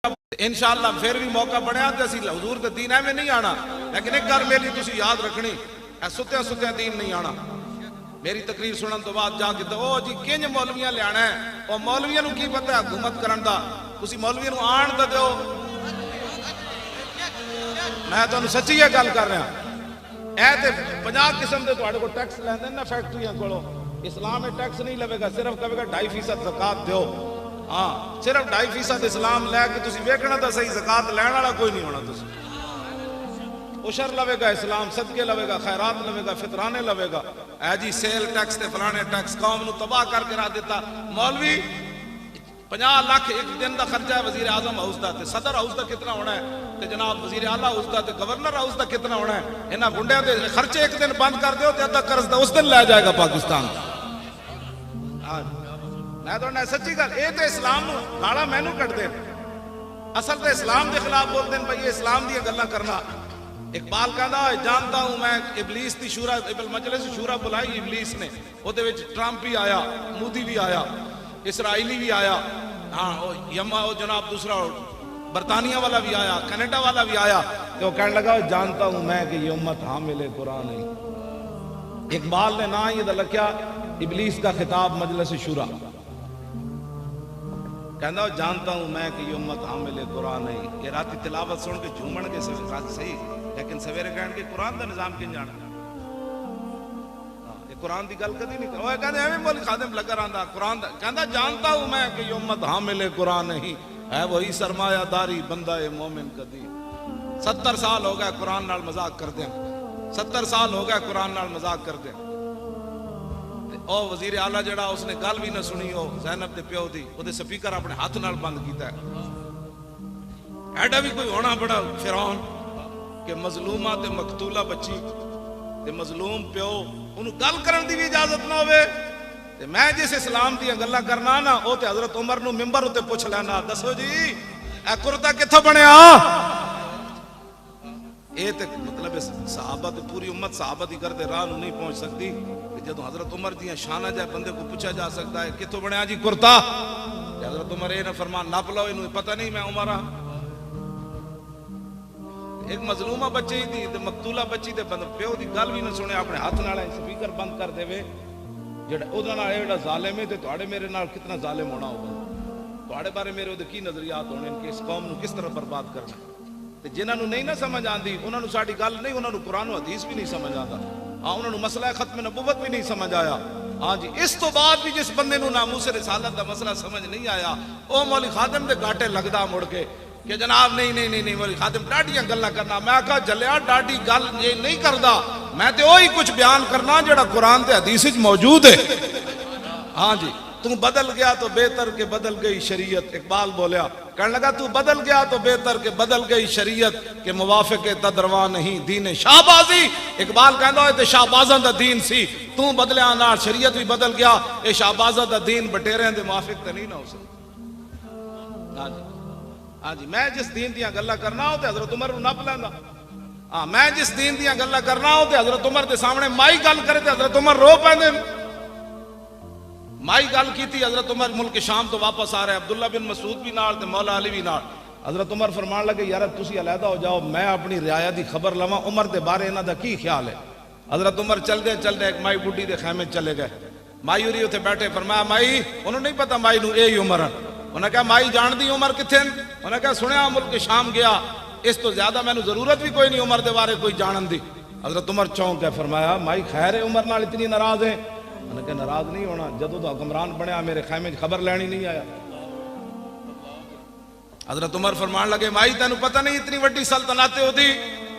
انشاءاللہ پھر بھی موقع بنیا تے اسی حضور دے دین میں نہیں آنا، لیکن ایک گل میری تسی یاد رکھنی، اے ستیاں دین نہیں آنا۔ میری تقریر سنن تو بعد جا کے او جی کنج مولویاں لے آنا ہے، او مولویاں نو کی پتہ ہے حکومت کرن دا، تسی مولویاں نو آن تے دیو۔ میں تانوں سچی یہ گل کر رہا اے تے 50 قسم دے تواڈے کو ٹیکس لیندے نا فیکٹریاں کولو، اسلام میں ٹیکس نہیں لوے گا، صرف کہے گا 2.5% زکات دیو۔ ہاں صرف 2.5% اسلام لے کے تسی ویکھنا تا صحیح، زکات لین والا کوئی نہیں ہونا۔ تسی عشر لوے گا، اسلام صدقے لوے گا، خیرات لوے گا، فطرانے لوے گا۔ اے جی سیل ٹیکس تے فلانے ٹیکس قوم نو تباہ کر کے رکھ دیتا۔ مولوی 50 لاکھ ایک دن دا خرچہ ہے وزیر اعظم ہاؤس دا، تے صدر ہاؤس دا کتنا ہونا ہے، تے جناب وزیر اعلیٰ ہاؤس دا تے گورنر ہاؤس دا کتنا ہونا ہے۔ انہاں گنڈیاں دے خرچے ایک دن بند کر دیو تے ادھا قرض دا اس دن لے جائے گا پاکستان۔ میں تو سچی گل، اے تے اسلام نو گالا مینو کٹ دے، اصل تے اسلام دے خلاف بول دین بھائی اسلام دی گلاں کرنا۔ اقبال کہندا جانتا ہوں میں ابلیس دی شورا، مجلس شورا بلائی ابلیس نے، او دے وچ ٹرمپ بھی آیا، مودی بھی آیا، اسرائیلی بھی آیا، ہاں یما او جناب دوسرا برطانیہ والا بھی آیا، کینیڈا والا بھی آیا، تو کہنے لگا جانتا ہوں میں کہ یہ امت حامل قرآن ہے۔ اقبال نے نہ یہ لکھیا ابلیس کا خطاب مجلس شورا، کہندا جانتا ہوں میں کہ یہ امت حامل قرآن ہے۔ یہ راتی تلاوت سن کے جھومن کے صحیح، لیکن سویرے کہن کے قرآن دا نظام کن جانا، یہ قرآن دی گل کدی نہیں کرو۔ وہ کہندے ایویں مولی خادم لگا رہندا قرآن دا، کہندا جانتا ہوں میں کہ یہ امت حامل قرآن نہیں ہے، وہی سرمایہ داری بندہ مومن کدی۔ 70 سال ہو گئے قرآن نال مذاق کردے، 70 سال ہو گئے قرآن نال مذاق کردے۔ او وزیر اعلیٰ جڑا اس نے گل بھی نہ سنی، او زینب دے پیو دی، او دے سپیکر اپنے ہاتھ نال بند کیتا ہے۔ ایڈا بھی کوئی ہونا بڑا فرعون کہ مظلومہ تے مقتولہ بچی تے مظلوم پیو انہوں گل کرن دی بھی اجازت نہ ہوئے۔ تے میں جس اسلام دی گلاں کرنا نا، او تے حضرت عمر نو ممبر اتے پوچھ لینا، دسو جی اے کرتا کتھوں بنیا؟ اے تے مطلب صحابہ تے پوری امت صحابہ دی کردے راہ نو نہیں پہنچ سکتی، جدو حضرت عمر دیاں شانہ جائے بندے کو پوچھا جا سکتا ہے کتھوں بنیا جی کرتا؟ حضرت عمر اے نہ فرمان ناپ لو، انہوں پتہ نہیں میں عمر ہاں۔ ایک مظلومہ بچی دی تے مقتولہ بچی تے پیو دی گل بھی نہ سنے، اپنے ہاتھ نال سپیکر بند کر دے وے، جڑا او دا نال ایڑا ظالم ہے تے تواڈے میرے نال کتنا ظالم ہونا ہوگا، تواڈے بارے میرے او دے کی نظریات ہونے کہ اس قوم نو کس طرح برباد کرنا۔ تے جنہاں نو نہیں نہ سمجھ آندی انہاں نو ساڈی گل نہیں، انہاں نو قرآن و حدیث بھی نہیں سمجھ آندا، ہاں انہوں نے مسئلہ ختم نبوت بھی نہیں سمجھ آیا۔ ہاں جی اس تو بعد بھی جس بندے نو ناموس رسالت دا مسئلہ سمجھ نہیں آیا، او مولی خادم دے گاٹے لگدا مڑ کے کہ جناب نہیں مولی خادم ڈاڈیاں گلاں کرنا۔ میں کہا جلیا ڈاڈی گل یہ نہیں کردا، میں تے وہی کچھ بیان کرنا جڑا قرآن تے حدیث وچ موجود ہے۔ ہاں جی تو بدل گیا تو بہتر کہ بدل گئی شریعت، اقبال بولیا، کہنے لگا تو بدل گیا تو بہتر کہ بدل گئی شریعت، کہ موافق تدروا نہیں دین شاہبازی۔ اقبال کہندا ہے تے شاہبازاں دا دین سی، تو بدلیا نال شریعت بھی بدل گیا، اے شاہبازاں دا دین بٹیریاں دے موافق تے نہیں نہ ہو سکتا۔ ہاں جی میں جس دین دیاں گلاں کرنا ہو تے حضرت عمر نو نپ لیندا، ہاں میں جس دین دیاں گلاں کرنا ہو تے حضرت عمر دے سامنے مائی گل کرے تے حضرت عمر رو پیندے۔ مائی گل کیتی، حضرت عمر ملک شام تو واپس آ رہے، عبداللہ بن مسعود بھی نال تے مولا علی بھی نال۔ حضرت عمر فرمان لگے یار تسی علیحدہ ہو جاؤ، میں اپنی رعایا دی خبر لواں عمر دے بارے انہاں دا کی خیال ہے۔ حضرت عمر چل دے ایک مائی بڈھی دے خیمے چلے گئے، مائی ہوری اتنے بیٹھے، فرمایا مائی، انہوں نہیں پتا مائی نو اے ہی عمر ہے۔ انہوں نے کہا مائی جان دی عمر کتھے؟ انہوں نے کہا سنیا ملک شام گیا، اس تو زیادہ میں نو ضرورت بھی کوئی نہیں عمر دے بارے کوئی جانن دی۔ حضرت عمر چونک ہے، فرمایا مائی خیر ہے عمر نال اتنی ناراض ہے؟ انہوں نے کہا ناراض نہیں ہونا، جدو تو حکمران بنیا میرے خیمے خبر لینی نہیں آیا۔ حضرت عمر فرمان لگے مائی تینوں پتہ نہیں اتنی وڈی سلطنت ہوتی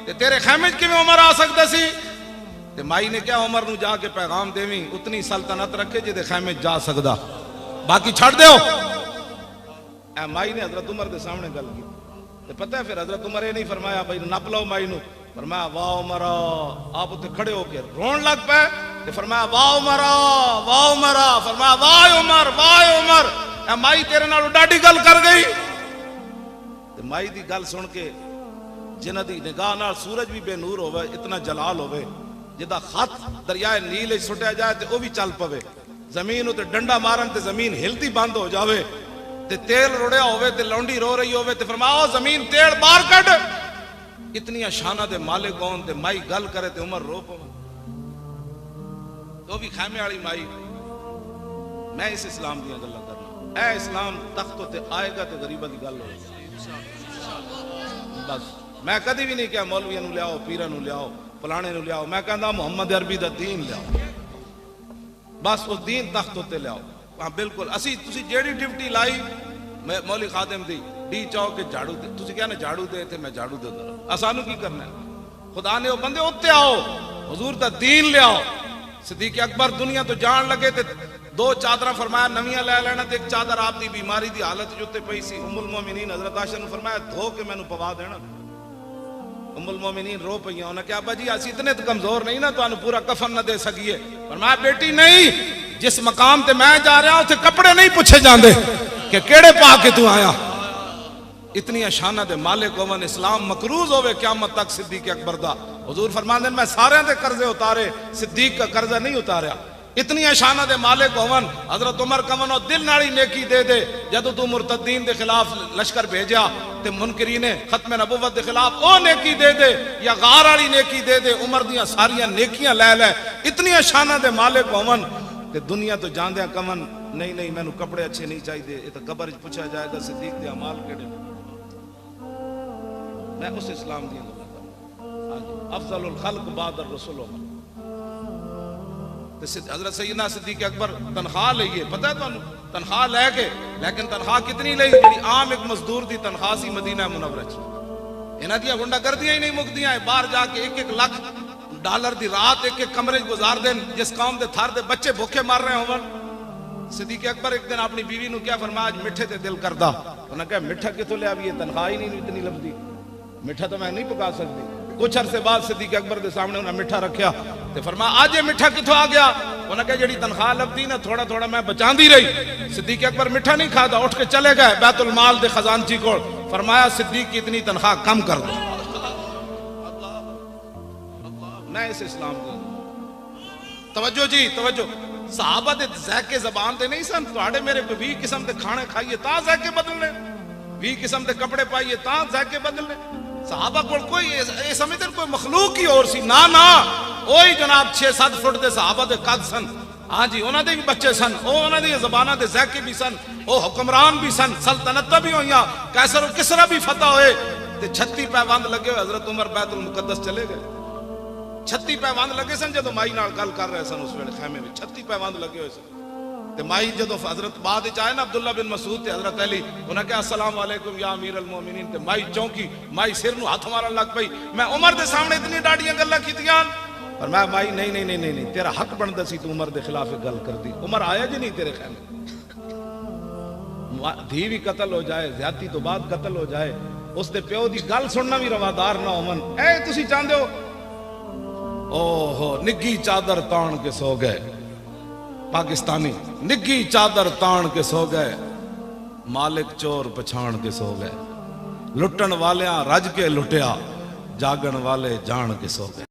تے تیرے خیمے کیویں عمر آ سکتا سی؟ تے مائی نے کیا عمر نو جا کے پیغام دیویں اتنی سلطنت رکھے جے دے خیمے جا سکدا، باقی چھڑ دیو۔ اے مائی نے حضرت عمر دے سامنے گل کی تے پتہ ہے پھر حضرت عمر یہ نہیں فرمایا بھائی نپ لو مائی نو، فرمایا واہ عمرہ، آپ اتنے کھڑے ہو کے رون لگ پے تے فرمایا واہ عمرہ واہ عمرہ، فرمایا واہ عمر واہ عمر، اے مائی تیرے نال ڈاڈی گل کر گئی۔ تے مائی دی گل سن کے جنہ دی نگاہ نال سورج بھی بے نور ہوئے، اتنا جلال ہوئے، جدا خط دریائے نیل سٹیا جائے تے وہ بھی چل پوے، زمین تے ڈنڈا مارن تے زمین ہلتی بند ہو جاوے، تے تیل رڑیا ہوئے تے لونڈی رو رہی ہوئے تے فرماؤ زمین تیل باہر کٹ. اتنی شانہ دے مالک ہون تے مائی گل کرے تے عمر رو پو تو بھی خیمے والی مائی. میں اس اسلام دیا گلا کرنا. اے اسلام تخت تے آئے گا تے غریبہ دی گل ہو. بس میں کدی بھی نہیں کہا مولویاں نو لیاؤ پیراں نو لیاؤ فلانے نو لیاؤ. میں کہندا محمد عربی دا دین لیاؤ. بس وہ دین تخت تے لیاؤ. ہاں بالکل اسی تسی جیڑی ڈیوٹی لائی مولی خادم دی ڈی چاؤ کہ جھاڑو دے. تسی کہنا جھاڑو دے تے میں جھاڑو دے دوں. اسانو کی کرنا ہے؟ خدا نے وہ بندے اتے آؤ حضور دا دین لے آؤ. صدیق اکبر دنیا تو جان لگے تے 2 چادر فرمایا نویاں لے لینا تے 1 چادر آپ دی بیماری دی حالت جو تے پئی سی. ام المومنین حضرت عائشہ نے فرمایا دھو کے مینوں پوا دینا. ام المومنین رو پئیاں. انہاں کہا ابا جی اسی اتنے تے کمزور نہیں نا تانوں پورا کفن نہ دے سکیے. فرمایا بیٹی نہیں, جس مقام تے میں جا رہا ہوں تے کپڑے نہیں پوچھے جاندے کہ کیڑے پا کے تو آیا. اتنی شانہ دے مالک ہون اسلام مقروض ہوئے قیامت تک صدیق اکبر دا. حضور فرماندے میں سارے دے قرضے اتارے صدیق کا قرضہ نہیں اتاریا. اتنی شانہ دے مالک ہون حضرت عمر کمنو دل ناڑی نیکی دے دے جدو تو مرتدین دے خلاف لشکر بھیجا تے منکرین ختم نبوت دے خلاف او نیکی دے دے یا غار والی نیکی دے دے. عمر دیاں ساریاں نیکیاں لے لے. اتنی شانہ دے مالک ہون تے دنیا تو جاندیاں کمن نہیں مینوں کپڑے اچھے نہیں چاہیے. یہ تو قبر پوچھا جائے گا صدیق دے اعمال کیڑے. میں اس اسلام دی گل کروں. افضل الخلق بعد الرسول عمر. حضرت سیدنا صدیق اکبر تنخواہ لئیے پتہ ہے تانوں تنخواہ لے کے لیکن تنخواہ کتنی لئی جڑی عام ایک مزدور دی تنخواہ سی مدینہ منورہ چ. انہاں دیاں گنڈا گردیاں ہی نہیں مکدیاں. باہر جا کے 1-1 لاکھ ڈالر دی رات 1-1 کمرے گزار دین. جس قوم دے تھار دے بچے بھوکے مار رہے ہون. صدیق اکبر ایک دن اپنی بیوی نو کیا فرمایا آج میٹھے تے دل کردا. انہاں کہا میٹھا کتوں لے آوی تنخواہ ہی نہیں اتنی لبدی. میٹھا تو میں نہیں پکا سکتی. کچھ عرصے بعد صدیق اکبر دے سامنے انہاں میٹھا رکھیا تے فرمایا آج یہ میٹھا کتوں آ گیا. انہاں کہا جڑی تنخواہ لبدی نا تھوڑا تھوڑا میں بچاندی رہی. صدیق اکبر میٹھا نہیں کھادا اٹھ کے چلے گئے بیت المال دے خزانچی کو. فرمایا صدیق کی اتنی تنخواہ کم کر دو. میں اس اسلام کو توجہ جی توجہ. صحابہ دے ذائقے زبان دے نہیں سن. تواڈے میرے 20 قسم دے کھانے کھائیے تا ذائقے بدلنے, 20 قسم دے کپڑے پائیے تا ذائقے بدلنے. صحابہ کو کوئی یہ سمجھتے کوئی مخلوق ہی اور سی. نا وہی جناب 6-7 فٹ دے صحابہ دے قد سن. ہاں جی انہاں دے بھی بچے سن. انہاں دی زباناں دے ذائقے بھی سن. او حکمران بھی سن. سلطنتاں بھی ہوئیاں. قیصر و کسریٰ بھی فتح ہوئے تے 36 پیوند لگے ہوئے. حضرت عمر بیت المقدس چلے گئے. 36 پیوند لگے سن جدو مائی نال گل کر رہے سن اس ویلے خیمے میں 36 پیوند لگے ہوئے سن. تے مائی جدو حضرت بعد وچ آئے نا عبداللہ بن مسعود تے حضرت علی انہاں کہا السلام علیکم یا امیر المومنین. تے مائی چونکی مائی سر نو ہاتھ مارن لگ پئی. میں عمر دے سامنے اتنی ڈاڑیاں گلاں کیتیاں پر میں مائی نہیں تیرا حق بندا سی تو عمر دے خلاف گل کر دی. عمر آیا جی نہیں تیرے خیمے. دھی بھی قتل ہو جائے زیادتی تو بعد قتل ہو جائے اس دے پیو دی گل سننا بھی روادار نہ ہون. اے تسی چاہندے ہو اوہو نگی چادر تان کے سو گئے. پاکستانی نگی چادر تان کے سو گئے. مالک چور پچھان کے سو گئے. لٹن والیاں رج کے لٹیا جاگن والے جان کے سو گئے.